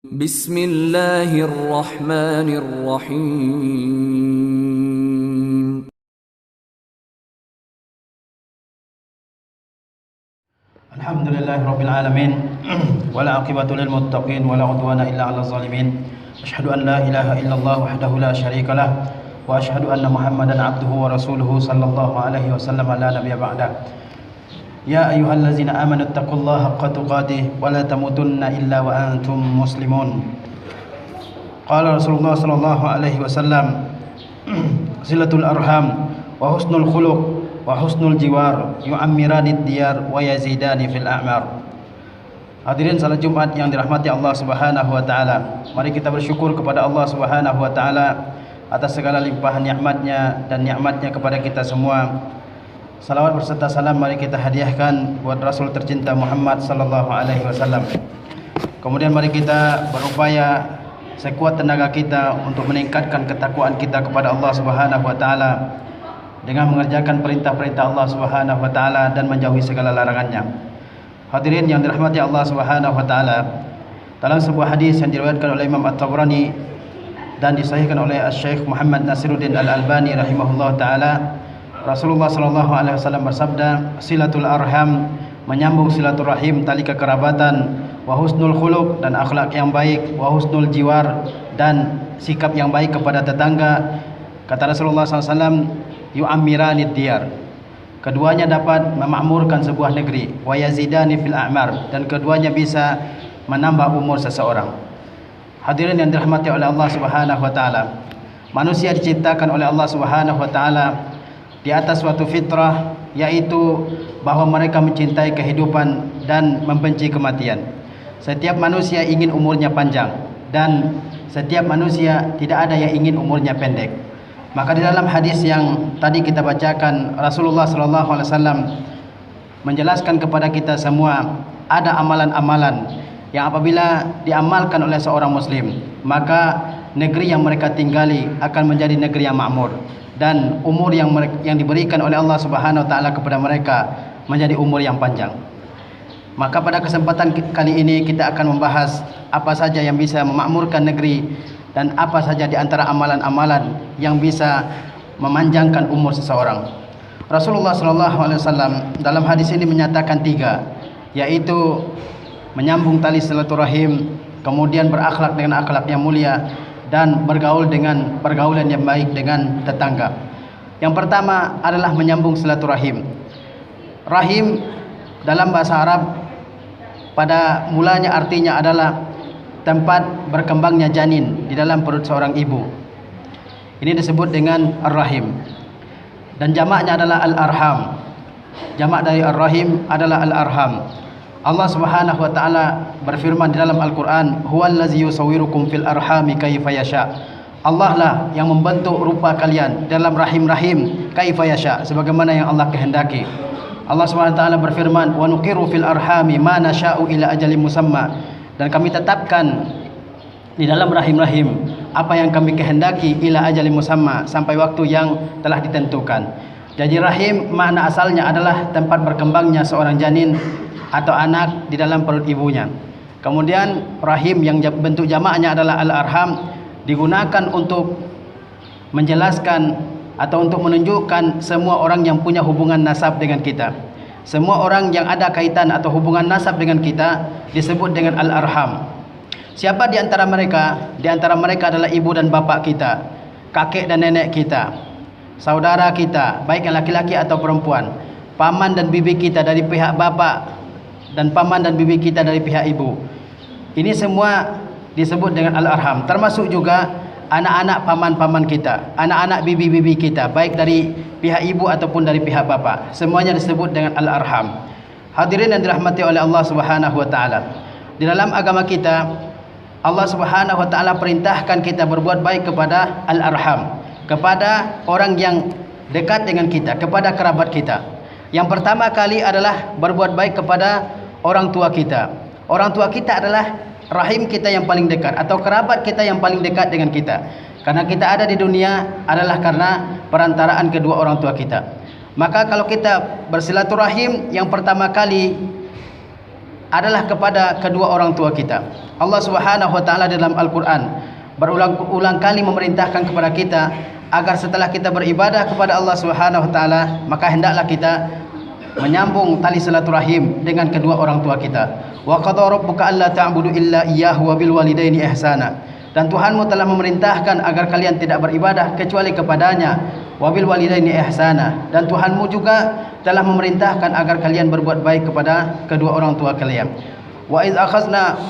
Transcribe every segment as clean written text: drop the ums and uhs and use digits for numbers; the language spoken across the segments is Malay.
Bismillahirrahmanirrahim. Alhamdulillahirabbil alamin wala aqibatu lil muttaqin wala udwana illa 'alal zalimin. Asyhadu an la ilaha illallah wahdahu la syarikalah wa asyhadu anna Muhammadan 'abduhu wa rasuluhu sallallahu alaihi wasallam la nabiyya ba'da. Ya ayyuhallazina amanu taqullaha haqqa tuqatih wa la tamutunna illa wa antum muslimun. Qala Rasulullah sallallahu alaihi wasallam, silatul arham wa husnul khuluq wa husnul jiwar yu'ammiranid diyar wa yazidani fil a'mar. Hadirin salat Jumat yang dirahmati Allah Subhanahu wa taala. Mari kita bersyukur kepada Allah Subhanahu wa taala atas segala limpahan nikmatnya dan nikmatnya kepada kita semua. Salawat berserta salam mari kita hadiahkan buat Rasul tercinta Muhammad sallallahu alaihi wasallam. Kemudian mari kita berupaya sekuat tenaga kita untuk meningkatkan ketakwaan kita kepada Allah Subhanahu wa taala dengan mengerjakan perintah-perintah Allah Subhanahu wa taala dan menjauhi segala larangannya. Hadirin yang dirahmati Allah Subhanahu wa taala, dalam sebuah hadis yang diriwayatkan oleh Imam At-Tabrani dan disahihkan oleh Syekh Muhammad Nasiruddin Al-Albani rahimahullah taala, Rasulullah sallallahu alaihi wasallam bersabda, silatul arham, menyambung silaturahim tali kekerabatan, wa husnul khuluq, dan akhlak yang baik, wa husnul jiwar, dan sikap yang baik kepada tetangga. Kata Rasulullah sallallahu alaihi wasallam, yu'ammiranid diyar, keduanya dapat memakmurkan sebuah negeri, wa yazidani fil a'mar, dan keduanya bisa menambah umur seseorang. Hadirin yang dirahmati oleh Allah Subhanahu wa taala, manusia diciptakan oleh Allah Subhanahu wa taala di atas suatu fitrah, yaitu bahwa mereka mencintai kehidupan dan membenci kematian. Setiap manusia ingin umurnya panjang dan setiap manusia tidak ada yang ingin umurnya pendek. Maka di dalam hadis yang tadi kita bacakan, Rasulullah sallallahu alaihi wasallam menjelaskan kepada kita semua ada amalan-amalan yang apabila diamalkan oleh seorang muslim, maka negeri yang mereka tinggali akan menjadi negeri yang makmur, dan umur yang diberikan oleh Allah Subhanahu wa taala kepada mereka menjadi umur yang panjang. Maka pada kesempatan kali ini kita akan membahas apa saja yang bisa memakmurkan negeri dan apa saja di antara amalan-amalan yang bisa memanjangkan umur seseorang. Rasulullah sallallahu alaihi wasallam dalam hadis ini menyatakan 3, yaitu menyambung tali silaturahim, kemudian berakhlak dengan akhlak yang mulia, dan bergaul dengan pergaulan yang baik dengan tetangga. Yang pertama adalah menyambung silaturahim. Rahim dalam bahasa Arab pada mulanya artinya adalah tempat berkembangnya janin di dalam perut seorang ibu. Ini disebut dengan ar-rahim. Dan jamaknya adalah al-arham. Jamak dari ar-rahim adalah al-arham. Allah Subhanahu wa taala berfirman di dalam Al-Qur'an, huwallazi yusawwirukum fil arhami kaifa yasha. Allah lah yang membentuk rupa kalian dalam rahim-rahim kaifa yasha, sebagaimana yang Allah kehendaki. Allah Subhanahu wa taala berfirman, wa nuqiru fil arhami ma nasha'u ila ajalin musamma, dan kami tetapkan di dalam rahim-rahim apa yang kami kehendaki ila ajalin musamma, sampai waktu yang telah ditentukan. Jadi rahim makna asalnya adalah tempat berkembangnya seorang janin atau anak di dalam perut ibunya. Kemudian rahim yang bentuk jamaknya adalah al-arham digunakan untuk menjelaskan atau untuk menunjukkan semua orang yang punya hubungan nasab dengan kita. Semua orang yang ada kaitan atau hubungan nasab dengan kita disebut dengan al-arham. Siapa di antara mereka? Di antara mereka adalah ibu dan bapak kita, kakek dan nenek kita, saudara kita, baik yang laki-laki atau perempuan, paman dan bibi kita dari pihak bapak, dan paman dan bibi kita dari pihak ibu. Ini semua disebut dengan al-arham. Termasuk juga anak-anak paman-paman kita, anak-anak bibi-bibi kita, baik dari pihak ibu ataupun dari pihak bapak. Semuanya disebut dengan al-arham. Hadirin yang dirahmati oleh Allah Subhanahu wa taala, di dalam agama kita Allah Subhanahu wa taala perintahkan kita berbuat baik kepada al-arham, kepada orang yang dekat dengan kita, kepada kerabat kita. Yang pertama kali adalah berbuat baik kepada orang tua kita. Orang tua kita adalah rahim kita yang paling dekat atau kerabat kita yang paling dekat dengan kita. Karena kita ada di dunia adalah karena perantaraan kedua orang tua kita. Maka kalau kita bersilaturahim, yang pertama kali adalah kepada kedua orang tua kita. Allah Subhanahu wa taala dalam Al-Qur'an berulang-ulang kali memerintahkan kepada kita agar setelah kita beribadah kepada Allah Subhanahu wa taala, maka hendaklah kita menyambung tali silaturahim dengan kedua orang tua kita. Wa qadara rabbuka alla ta'budu illa iyyahu wa bil walidaini ihsana. Dan Tuhanmu telah memerintahkan agar kalian tidak beribadah kecuali kepadanya, wabil walidaini ihsana. Dan Tuhanmu juga telah memerintahkan agar kalian berbuat baik kepada kedua orang tua kalian. Wa idz akhadna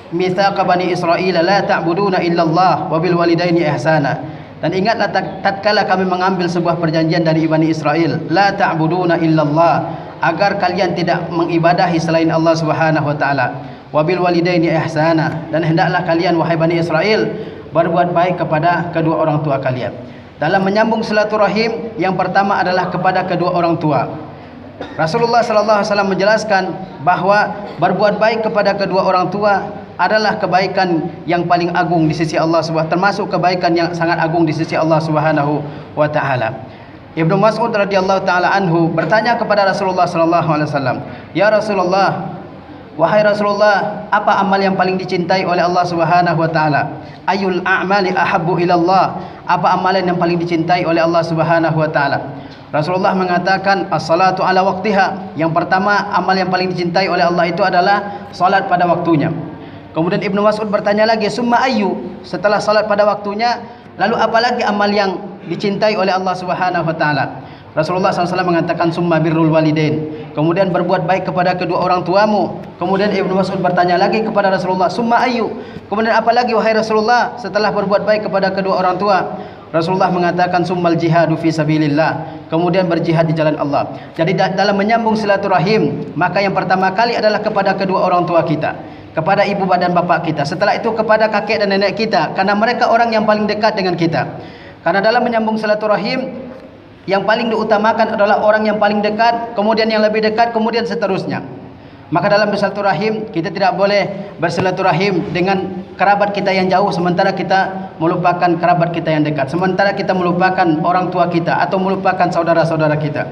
mitsaqa bani Israil la ta'buduna illallah wabil walidaini ihsana. Dan ingatlah tatkala kami mengambil sebuah perjanjian dari Bani Israel, la ta'buduna illallah, agar kalian tidak mengibadahi selain Allah Subhanahu wa taala. Wabil walidaini ihsana, dan hendaklah kalian wahai Bani Israel berbuat baik kepada kedua orang tua kalian. Dalam menyambung silaturahim, yang pertama adalah kepada kedua orang tua. Rasulullah sallallahu alaihi wasallam menjelaskan bahwa berbuat baik kepada kedua orang tua adalah kebaikan yang paling agung di sisi Allah Subhanahu, termasuk kebaikan yang sangat agung di sisi Allah Subhanahu wa taala. Ibnu Mas'ud radhiyallahu taala anhu bertanya kepada Rasulullah sallallahu alaihi wasallam, "Ya Rasulullah, wahai Rasulullah, apa amal yang paling dicintai oleh Allah Subhanahu wa taala? Ayul a'mali ahabbu ila Allah?" Apa amalan yang paling dicintai oleh Allah Subhanahu wa taala? Rasulullah mengatakan as-salatu ala waqtiha. Yang pertama, amal yang paling dicintai oleh Allah itu adalah salat pada waktunya. Kemudian Ibnu Mas'ud bertanya lagi, "Summa ayyu?" Setelah salat pada waktunya, lalu apalagi amal yang dicintai oleh Allah Subhanahu wa taala? Rasulullah SAW mengatakan summa birrul walidain. Kemudian berbuat baik kepada kedua orang tuamu. Kemudian Ibnu Mas'ud bertanya lagi kepada Rasulullah, summa ayyu? Kemudian apa lagi wahai Rasulullah setelah berbuat baik kepada kedua orang tua? Rasulullah mengatakan summal jihadu fi sabilillah. Kemudian berjihad di jalan Allah. Jadi dalam menyambung silaturahim, maka yang pertama kali adalah kepada kedua orang tua kita, kepada ibu dan bapak kita. Setelah itu kepada kakek dan nenek kita, karena mereka orang yang paling dekat dengan kita. Karena dalam menyambung silaturahim, yang paling diutamakan adalah orang yang paling dekat, kemudian yang lebih dekat, kemudian seterusnya. Maka dalam bersilaturahim, kita tidak boleh bersilaturahim dengan kerabat kita yang jauh sementara kita melupakan kerabat kita yang dekat, sementara kita melupakan orang tua kita atau melupakan saudara-saudara kita.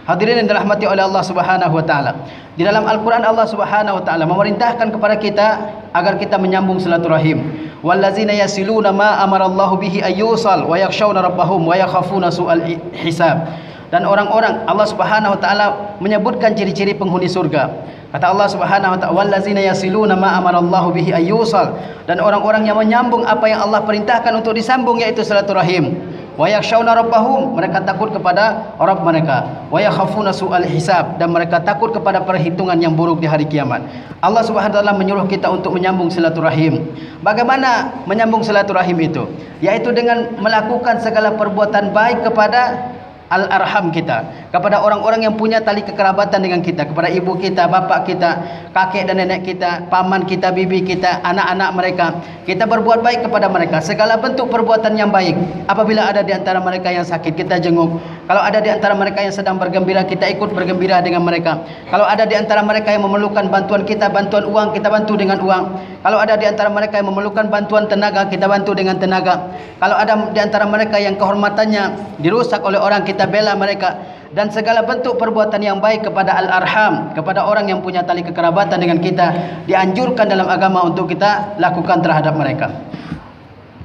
Hadirin yang dirahmati oleh Allah Subhanahu wa taala. Di dalam Al-Qur'an Allah Subhanahu wa taala memerintahkan kepada kita agar kita menyambung silaturahim. Wallazina yasiluna ma amarallahu bihi ayyusal wa yakhshawna rabbahum wa yakhafuna su'al hisab. Dan orang-orang, Allah Subhanahu wa taala menyebutkan ciri-ciri penghuni surga. Kata Allah Subhanahu wa taala, wallazina yasiluna ma amarallahu bihi ayyusal. Dan orang-orang yang menyambung apa yang Allah perintahkan untuk disambung, yaitu silaturahim. Wa yakhshawna rabbahum, mereka takut kepada Rabb mereka. Wa yakhafuna su'al hisab, dan mereka takut kepada perhitungan yang buruk di hari kiamat. Allah Subhanahu wa taala menyuruh kita untuk menyambung silaturahim. Bagaimana menyambung silaturahim itu? Yaitu dengan melakukan segala perbuatan baik kepada al-arham kita, kepada orang-orang yang punya tali kekerabatan dengan kita, kepada ibu kita, bapak kita, kakek dan nenek kita, paman kita, bibi kita, anak-anak mereka. Kita berbuat baik kepada mereka, segala bentuk perbuatan yang baik. Apabila ada di antara mereka yang sakit, kita jenguk. Kalau ada di antara mereka yang sedang bergembira, kita ikut bergembira dengan mereka. Kalau ada di antara mereka yang memerlukan bantuan kita, bantuan uang, kita bantu dengan uang. Kalau ada di antara mereka yang memerlukan bantuan tenaga, kita bantu dengan tenaga. Kalau ada di antara mereka yang kehormatannya dirusak oleh orang, kita bela mereka. Dan segala bentuk perbuatan yang baik kepada al-arham, kepada orang yang punya tali kekerabatan dengan kita, dianjurkan dalam agama untuk kita lakukan terhadap mereka.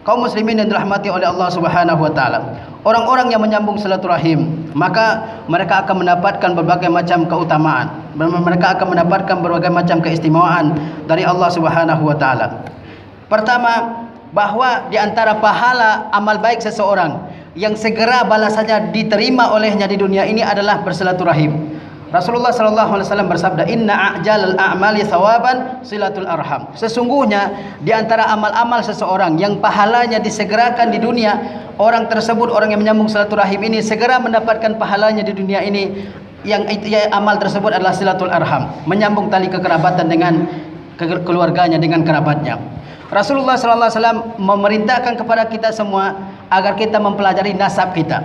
Kaum muslimin yang dirahmati oleh Allah Subhanahu wa taala, orang-orang yang menyambung silaturahim, maka mereka akan mendapatkan berbagai macam keutamaan. Mereka akan mendapatkan berbagai macam keistimewaan dari Allah Subhanahu wa taala. Pertama, bahwa di antara pahala amal baik seseorang yang segera balasannya diterima olehnya di dunia ini adalah bersilaturahim. Rasulullah sallallahu alaihi wasallam bersabda, "Inna a'jalal a'mali thawaban silatul arham." Sesungguhnya di antara amal-amal seseorang yang pahalanya disegerakan di dunia, orang tersebut, orang yang menyambung silaturahim ini segera mendapatkan pahalanya di dunia ini. Yang amal tersebut adalah silatul arham, menyambung tali kekerabatan dengan keluarganya, dengan kerabatnya. Rasulullah sallallahu alaihi wasallam memerintahkan kepada kita semua agar kita mempelajari nasab kita,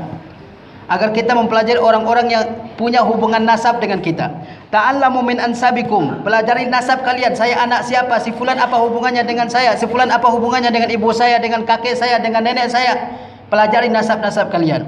agar kita mempelajari orang-orang yang punya hubungan nasab dengan kita. Ta'allamu min ansabikum, pelajari nasab kalian. Saya anak siapa, si fulan apa hubungannya dengan saya, si fulan apa hubungannya dengan ibu saya, dengan kakek saya, dengan nenek saya. Pelajari nasab-nasab kalian.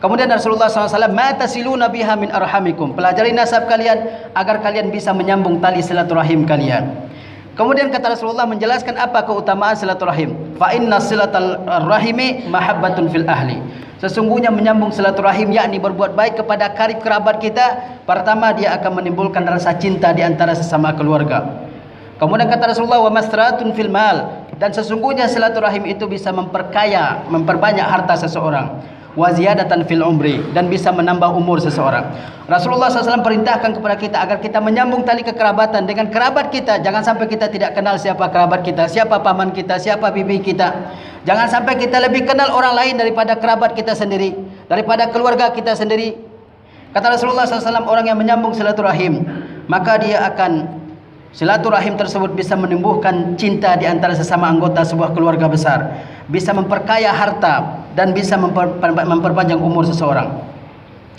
Kemudian Rasulullah SAW, ma tasiluna biha min arhamikum, pelajari nasab kalian agar kalian bisa menyambung tali silaturahim kalian. Kemudian kata Rasulullah menjelaskan apa keutamaan silaturahim. Fa inna silatal rahimi mahabbatun fil ahli. Sesungguhnya menyambung silaturahim yakni berbuat baik kepada karib kerabat kita, pertama dia akan menimbulkan rasa cinta di antara sesama keluarga. Kemudian kata Rasulullah, wa masratun fil mal, dan sesungguhnya silaturahim itu bisa memperkaya, memperbanyak harta seseorang. Wa ziyadatan fil umri, dan bisa menambah umur seseorang. Rasulullah SAW perintahkan kepada kita agar kita menyambung tali kekerabatan dengan kerabat kita. Jangan sampai kita tidak kenal siapa kerabat kita, siapa paman kita, siapa bibi kita. Jangan sampai kita lebih kenal orang lain daripada kerabat kita sendiri, daripada keluarga kita sendiri. Kata Rasulullah SAW, orang yang menyambung silaturahim, maka dia akan, silaturahim tersebut bisa menumbuhkan cinta di antara sesama anggota sebuah keluarga besar, bisa memperkaya harta, dan bisa memperpanjang umur seseorang.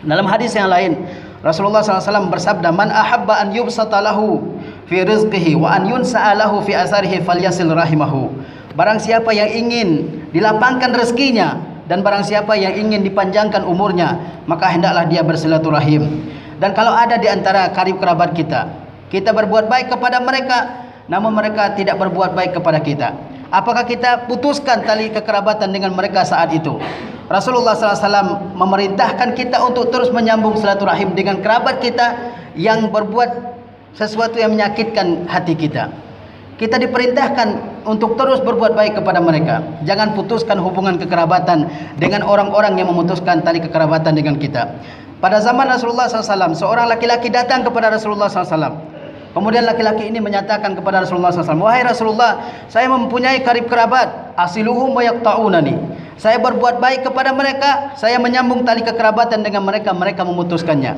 Dalam hadis yang lain, Rasulullah SAW bersabda, man ahabba an yubsata lahu fi rizqihi wa an yunsa'a lahu fi asarihi falyasil rahimahu. Barang siapa yang ingin dilapangkan rezekinya, dan barang siapa yang ingin dipanjangkan umurnya, maka hendaklah dia bersilaturahim. Dan kalau ada di antara karib kerabat kita, kita berbuat baik kepada mereka, namun mereka tidak berbuat baik kepada kita, apakah kita putuskan tali kekerabatan dengan mereka saat itu? Rasulullah SAW memerintahkan kita untuk terus menyambung silaturahim dengan kerabat kita yang berbuat sesuatu yang menyakitkan hati kita. Kita diperintahkan untuk terus berbuat baik kepada mereka. Jangan putuskan hubungan kekerabatan dengan orang-orang yang memutuskan tali kekerabatan dengan kita. Pada zaman Rasulullah SAW, seorang laki-laki datang kepada Rasulullah SAW. Kemudian laki-laki ini menyatakan kepada Rasulullah SAW, wahai Rasulullah, saya mempunyai karib kerabat, asiluhum wa yaqta'unani. Saya berbuat baik kepada mereka, saya menyambung tali kekerabatan dengan mereka, mereka memutuskannya.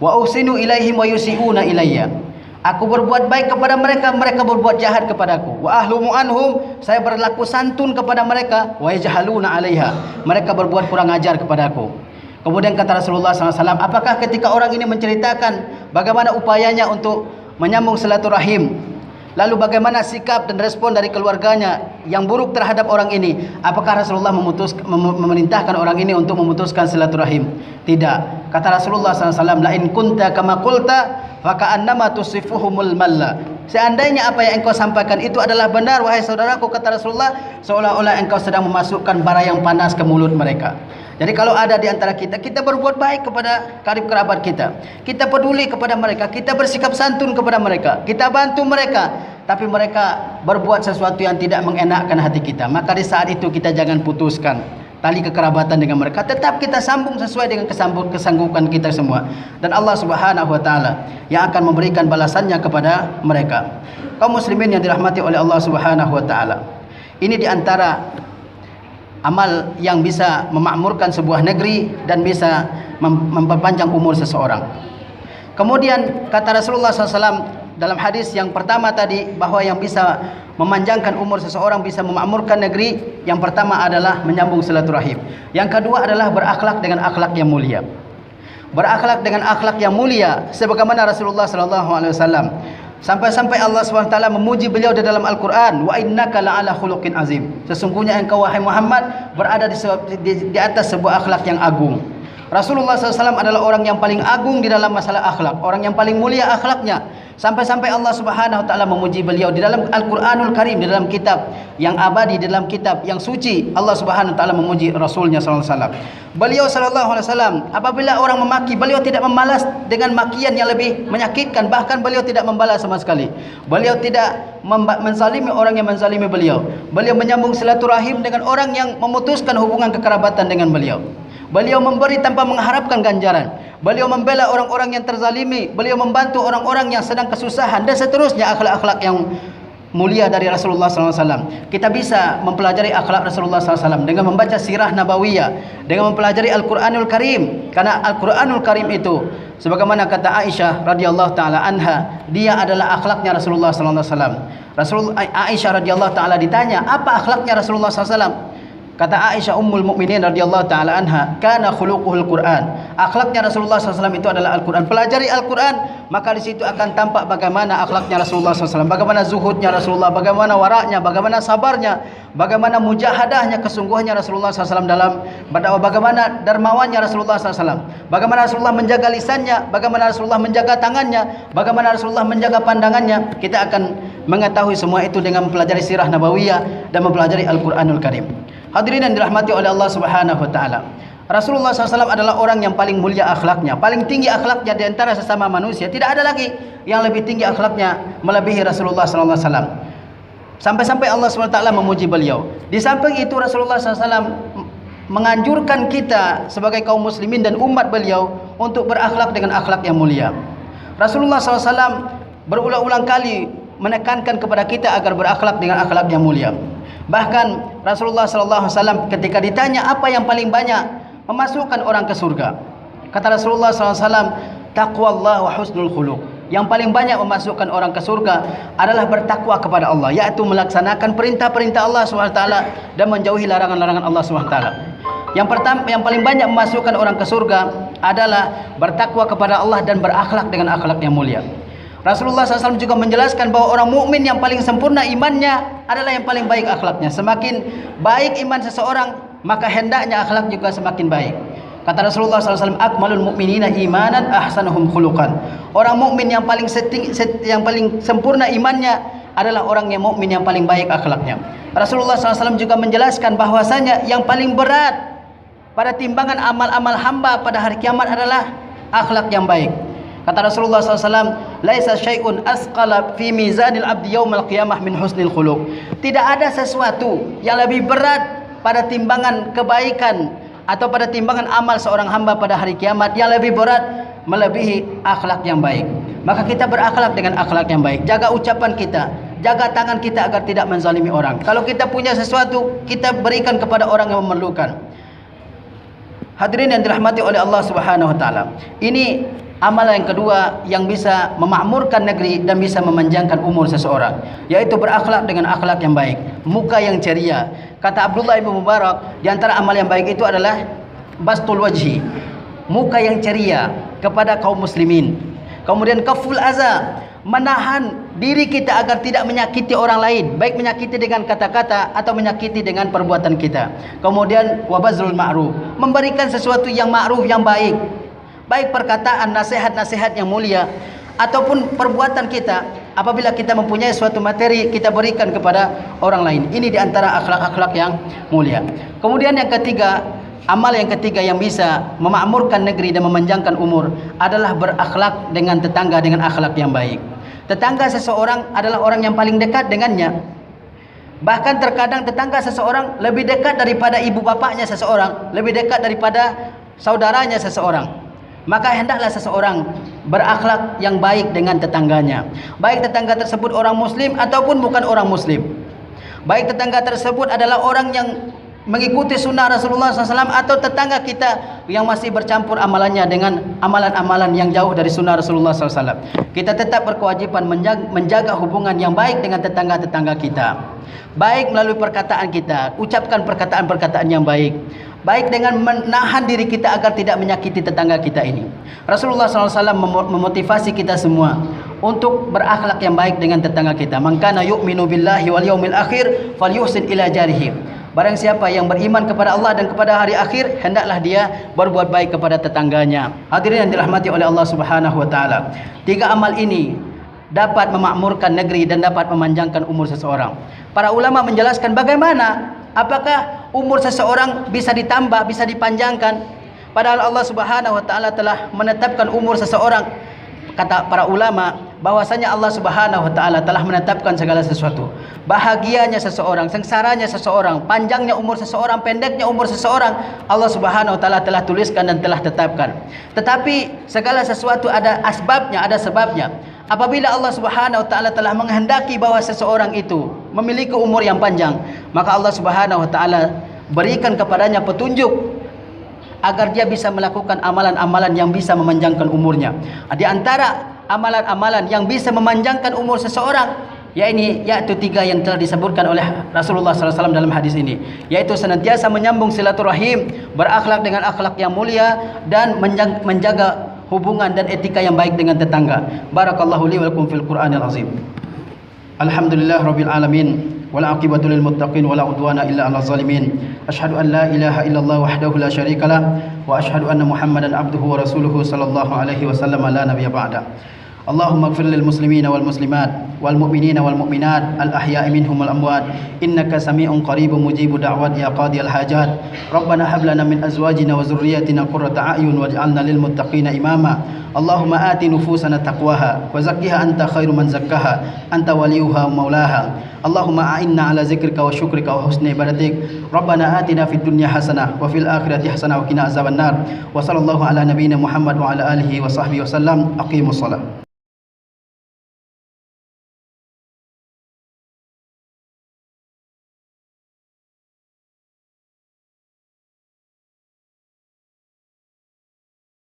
Wa usinu ilaihim wa yusi'una ilayya. Aku berbuat baik kepada mereka, mereka berbuat jahat kepadaku. Wa ahlumu anhum, saya berlaku santun kepada mereka, wa yajhaluna 'alaiha. Mereka berbuat kurang ajar kepadaku. Kemudian kata Rasulullah SAW, apakah ketika orang ini menceritakan bagaimana upayanya untuk menyambung silaturahim, lalu bagaimana sikap dan respon dari keluarganya yang buruk terhadap orang ini, apakah Rasulullah memerintahkan orang ini untuk memutuskan silaturahim? Tidak. Kata Rasulullah SAW, la in kunta kama qulta faka'annama tusifuhumul malla. Seandainya apa yang engkau sampaikan itu adalah benar, wahai saudaraku, kata Rasulullah, seolah-olah engkau sedang memasukkan bara yang panas ke mulut mereka. Jadi kalau ada di antara kita, kita berbuat baik kepada karib kerabat kita, kita peduli kepada mereka, kita bersikap santun kepada mereka, kita bantu mereka, tapi mereka berbuat sesuatu yang tidak mengenakkan hati kita, maka di saat itu kita jangan putuskan tali kekerabatan dengan mereka, tetap kita sambung sesuai dengan kesanggupan kita semua, dan Allah Subhanahu wa taala yang akan memberikan balasannya kepada mereka. Kaum muslimin yang dirahmati oleh Allah Subhanahu wa taala, ini di antara amal yang bisa memakmurkan sebuah negeri dan bisa memperpanjang umur seseorang. Kemudian kata Rasulullah SAW dalam hadis yang pertama tadi, bahwa yang bisa memanjangkan umur seseorang, bisa memakmurkan negeri, yang pertama adalah menyambung silaturahim. Yang kedua adalah berakhlak dengan akhlak yang mulia. Berakhlak dengan akhlak yang mulia, sebagaimana Rasulullah SAW sampai-sampai Allah SWT memuji beliau di dalam Al-Quran, wa innaka la'ala khuluqin azim. Sesungguhnya engkau wahai Muhammad berada di atas sebuah akhlak yang agung. Rasulullah SAW adalah orang yang paling agung di dalam masalah akhlak, orang yang paling mulia akhlaknya. Sampai-sampai Allah Subhanahu wa taala memuji beliau di dalam Al-Qur'anul Karim, di dalam kitab yang abadi, di dalam kitab yang suci. Allah Subhanahu wa taala memuji Rasulnya sallallahu alaihi wasallam. Beliau sallallahu alaihi wasallam, apabila orang memaki, beliau tidak membalas dengan makian yang lebih menyakitkan, bahkan beliau tidak membalas sama sekali. Beliau tidak menzalimi orang yang menzalimi beliau. Beliau menyambung silaturahim dengan orang yang memutuskan hubungan kekerabatan dengan beliau. Beliau memberi tanpa mengharapkan ganjaran. Beliau membela orang-orang yang terzalimi. Beliau membantu orang-orang yang sedang kesusahan, dan seterusnya akhlak-akhlak yang mulia dari Rasulullah SAW. Kita bisa mempelajari akhlak Rasulullah SAW dengan membaca sirah nabawiyah, dengan mempelajari Al-Quranul Karim. Karena Al-Quranul Karim itu, sebagaimana kata Aisyah radhiyallahu taala anha, dia adalah akhlaknya Rasulullah SAW. Aisyah radhiyallahu taala ditanya, apa akhlaknya Rasulullah SAW? Kata Aisyah Ummul Mukminin radhiyallahu taala anha, "Kana khuluquhul Quran." Akhlaknya Rasulullah SAW itu adalah Al-Quran. Pelajari Al-Quran, maka di situ akan tampak bagaimana akhlaknya Rasulullah SAW, bagaimana zuhudnya Rasulullah, bagaimana waraknya, bagaimana sabarnya, bagaimana mujahadahnya, kesungguhannya Rasulullah SAW dalam berdakwah, bagaimana dermawannya Rasulullah SAW, bagaimana Rasulullah menjaga lisannya, bagaimana Rasulullah menjaga tangannya, bagaimana Rasulullah menjaga pandangannya. Kita akan mengetahui semua itu dengan mempelajari sirah nabawiyah dan mempelajari Al-Quranul Karim. Hadirin yang dirahmati oleh Allah Subhanahu wa taala. Rasulullah SAW adalah orang yang paling mulia akhlaknya, paling tinggi akhlaknya di antara sesama manusia. Tidak ada lagi yang lebih tinggi akhlaknya melebihi Rasulullah SAW. Sampai-sampai Allah SWT memuji beliau. Di samping itu Rasulullah SAW menganjurkan kita sebagai kaum muslimin dan umat beliau untuk berakhlak dengan akhlak yang mulia. Rasulullah SAW berulang-ulang kali menekankan kepada kita agar berakhlak dengan akhlak yang mulia. Bahkan Rasulullah SAW ketika ditanya apa yang paling banyak memasukkan orang ke surga, kata Rasulullah SAW, taqwallah wa husnul khuluq. Yang paling banyak memasukkan orang ke surga adalah bertakwa kepada Allah, yaitu melaksanakan perintah-perintah Allah SWT dan menjauhi larangan-larangan Allah SWT. Yang paling banyak memasukkan orang ke surga adalah bertakwa kepada Allah dan berakhlak dengan akhlak yang mulia. Rasulullah SAW juga menjelaskan bahwa orang mukmin yang paling sempurna imannya adalah yang paling baik akhlaknya. Semakin baik iman seseorang, maka hendaknya akhlak juga semakin baik. Kata Rasulullah SAW, akmalul mu'minina imanan ahsanuhum khuluqan. Orang mukmin yang paling sempurna imannya adalah orang yang mukmin yang paling baik akhlaknya. Rasulullah SAW juga menjelaskan bahwasanya yang paling berat pada timbangan amal-amal hamba pada hari kiamat adalah akhlak yang baik. Kata Rasulullah SAW, laisa syai'un asqala fi mizanil abdi yaumal qiyamah min husnil khuluq. Tidak ada sesuatu yang lebih berat pada timbangan kebaikan atau pada timbangan amal seorang hamba pada hari kiamat yang lebih berat melebihi akhlak yang baik. Maka kita berakhlak dengan akhlak yang baik. Jaga ucapan kita, jaga tangan kita agar tidak menzalimi orang. Kalau kita punya sesuatu, kita berikan kepada orang yang memerlukan. Hadirin yang dirahmati oleh Allah Subhanahu wa taala. Ini amalan yang kedua yang bisa memakmurkan negeri dan bisa memanjangkan umur seseorang, yaitu berakhlak dengan akhlak yang baik, muka yang ceria. Kata Abdullah bin Mubarak, di antara amal yang baik itu adalah bastul wajhi, muka yang ceria kepada kaum muslimin. Kemudian kaful aza, menahan diri kita agar tidak menyakiti orang lain, baik menyakiti dengan kata-kata atau menyakiti dengan perbuatan kita. Kemudian wabazlul ma'ruf, memberikan sesuatu yang ma'ruf, yang baik, baik perkataan, nasihat-nasihat yang mulia ataupun perbuatan kita. Apabila kita mempunyai suatu materi, kita berikan kepada orang lain. Ini diantara akhlak-akhlak yang mulia. Kemudian yang ketiga, amal yang ketiga yang bisa memakmurkan negeri dan memanjangkan umur adalah berakhlak dengan tetangga dengan akhlak yang baik. Tetangga seseorang adalah orang yang paling dekat dengannya. Bahkan terkadang tetangga seseorang lebih dekat daripada ibu bapaknya seseorang, lebih dekat daripada saudaranya seseorang. Maka hendaklah seseorang berakhlak yang baik dengan tetangganya, baik tetangga tersebut orang muslim ataupun bukan orang muslim, baik tetangga tersebut adalah orang yang mengikuti sunnah Rasulullah SAW atau tetangga kita yang masih bercampur amalannya dengan amalan-amalan yang jauh dari sunnah Rasulullah SAW. Kita tetap berkewajiban menjaga hubungan yang baik dengan tetangga-tetangga kita, baik melalui perkataan kita, ucapkan perkataan-perkataan yang baik, baik dengan menahan diri kita agar tidak menyakiti tetangga kita ini. Rasulullah SAW memotivasi kita semua untuk berakhlak yang baik dengan tetangga kita. Man kana yu'minu billahi wal yaumil akhir falyuhsin ila jarihi. Barang siapa yang beriman kepada Allah dan kepada hari akhir, hendaklah dia berbuat baik kepada tetangganya. Hadirin yang dirahmati oleh Allah Subhanahu wa taala. Tiga amal ini dapat memakmurkan negeri dan dapat memanjangkan umur seseorang. Para ulama menjelaskan bagaimana, apakah umur seseorang bisa ditambah, bisa dipanjangkan, padahal Allah Subhanahu wa taala telah menetapkan umur seseorang. Kata para ulama bahwasanya Allah Subhanahu wa taala telah menetapkan segala sesuatu. Bahagianya seseorang, sengsaranya seseorang, panjangnya umur seseorang, pendeknya umur seseorang, Allah Subhanahu wa taala telah tuliskan dan telah tetapkan. Tetapi segala sesuatu ada asbabnya, ada sebabnya. Apabila Allah Subhanahu wa taala telah menghendaki bahwa seseorang itu memiliki umur yang panjang, maka Allah Subhanahu wa taala berikan kepadanya petunjuk agar dia bisa melakukan amalan-amalan yang bisa memanjangkan umurnya. Di antara amalan-amalan yang bisa memanjangkan umur seseorang yaitu 3 yang telah disebutkan oleh Rasulullah SAW dalam hadis ini, yaitu senantiasa menyambung silaturahim, berakhlak dengan akhlak yang mulia, dan menjaga hubungan dan etika yang baik dengan tetangga. Barakallahu li wa lakum fil Qur'anil azim. Alhamdulillah rabbil alamin, wal aqibatu lil muttaqin wala udwana illa 'alal zalimin. Asyhadu an la ilaha illallah wahdahu la syarikalah wa asyhadu anna Muhammadan abduhu wa rasuluhu sallallahu alaihi wasallam la nabiyya ba'da. Allahumma ighfir lil muslimina wal muslimat wal mu'minina wal mu'minat al ahya'i minhum wal amwat innaka sami'un qaribun mujibu da'wat ya qadiyal hajat. Rabbana hab lana min azwajina wa dhurriyyatina qurrata a'yun waj'alna lil muttaqina imama. Allahumma ati nufusana taqwaha wa zakkiha anta khairu man zakkaha anta waliyuha wa maulaha. Allahumma a'inna ala zikrika wa syukrika wa husni ibadatik. Rabbana atina fid dunya hasanah wa fil akhirati hasanah wa qina azabannar. Wa sallallahu ala nabiyyina Muhammad wa ala alihi wa sahbihi wasallam. Aqimus shalah.